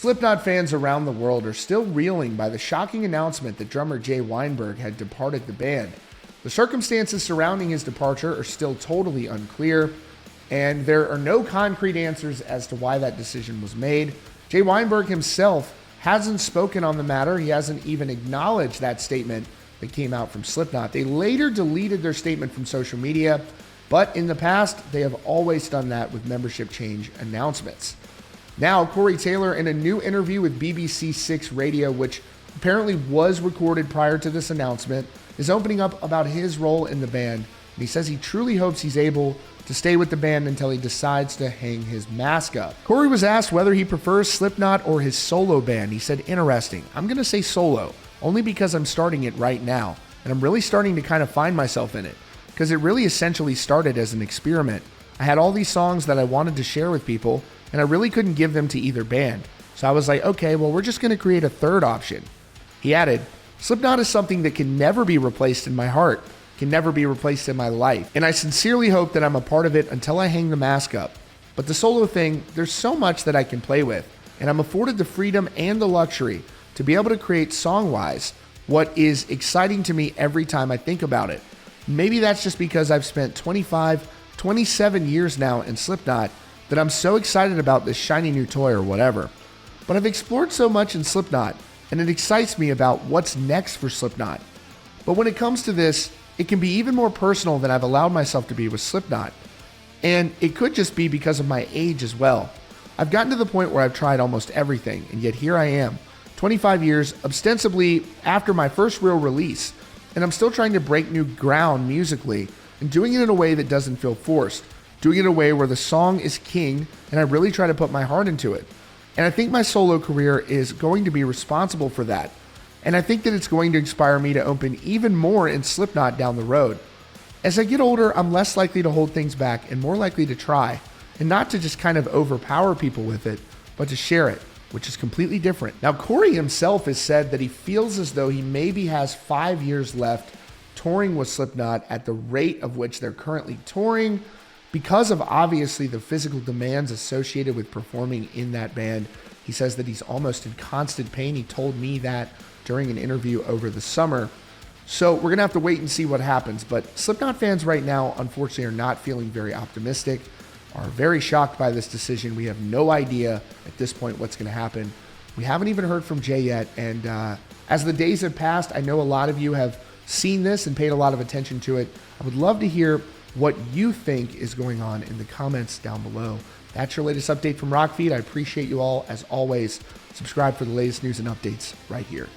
Slipknot fans around the world are still reeling by the shocking announcement that drummer Jay Weinberg had departed the band. The circumstances surrounding his departure are still totally unclear, and there are no concrete answers as to why that decision was made. Jay Weinberg himself hasn't spoken on the matter. He hasn't even acknowledged that statement that came out from Slipknot. They later deleted their statement from social media, but in the past, they have always done that with membership change announcements. Now, Corey Taylor, in a new interview with BBC Six Radio, which apparently was recorded prior to this announcement, is opening up about his role in the band. And he says he truly hopes he's able to stay with the band until he decides to hang his mask up. Corey was asked whether he prefers Slipknot or his solo band. He said, "Interesting. I'm going to say solo, only because I'm starting it right now. And I'm really starting to kind of find myself in it, because it really essentially started as an experiment. I had all these songs that I wanted to share with people, and I really couldn't give them to either band. So I was like, okay, well, we're just going to create a third option." He added, "Slipknot is something that can never be replaced in my heart, can never be replaced in my life. And I sincerely hope that I'm a part of it until I hang the mask up. But the solo thing, there's so much that I can play with, and I'm afforded the freedom and the luxury to be able to create song-wise what is exciting to me every time I think about it. Maybe that's just because I've spent 27 years now in Slipknot that I'm so excited about this shiny new toy or whatever. But I've explored so much in Slipknot, and it excites me about what's next for Slipknot. But when it comes to this, it can be even more personal than I've allowed myself to be with Slipknot. And it could just be because of my age as well. I've gotten to the point where I've tried almost everything, and yet here I am, 25 years, ostensibly after my first real release, and I'm still trying to break new ground musically and doing it in a way that doesn't feel forced, doing it in a way where the song is king and I really try to put my heart into it. And I think my solo career is going to be responsible for that. And I think that it's going to inspire me to open even more in Slipknot down the road. As I get older, I'm less likely to hold things back and more likely to try, and not to just kind of overpower people with it, but to share it, which is completely different. Now, Corey himself has said that he feels as though he maybe has 5 years left touring with Slipknot at the rate of which they're currently touring, because of obviously the physical demands associated with performing in that band. He says that he's almost in constant pain. He told me that during an interview over the summer. So we're going to have to wait and see what happens. But Slipknot fans right now, unfortunately, are not feeling very optimistic, are very shocked by this decision. We have no idea at this point what's going to happen. We haven't even heard from Jay yet. And as the days have passed, I know a lot of you have seen this and paid a lot of attention to it. I would love to hear what you think is going on in the comments down below. That's your latest update from Rockfeed. I appreciate you all. As always, subscribe for the latest news and updates right here.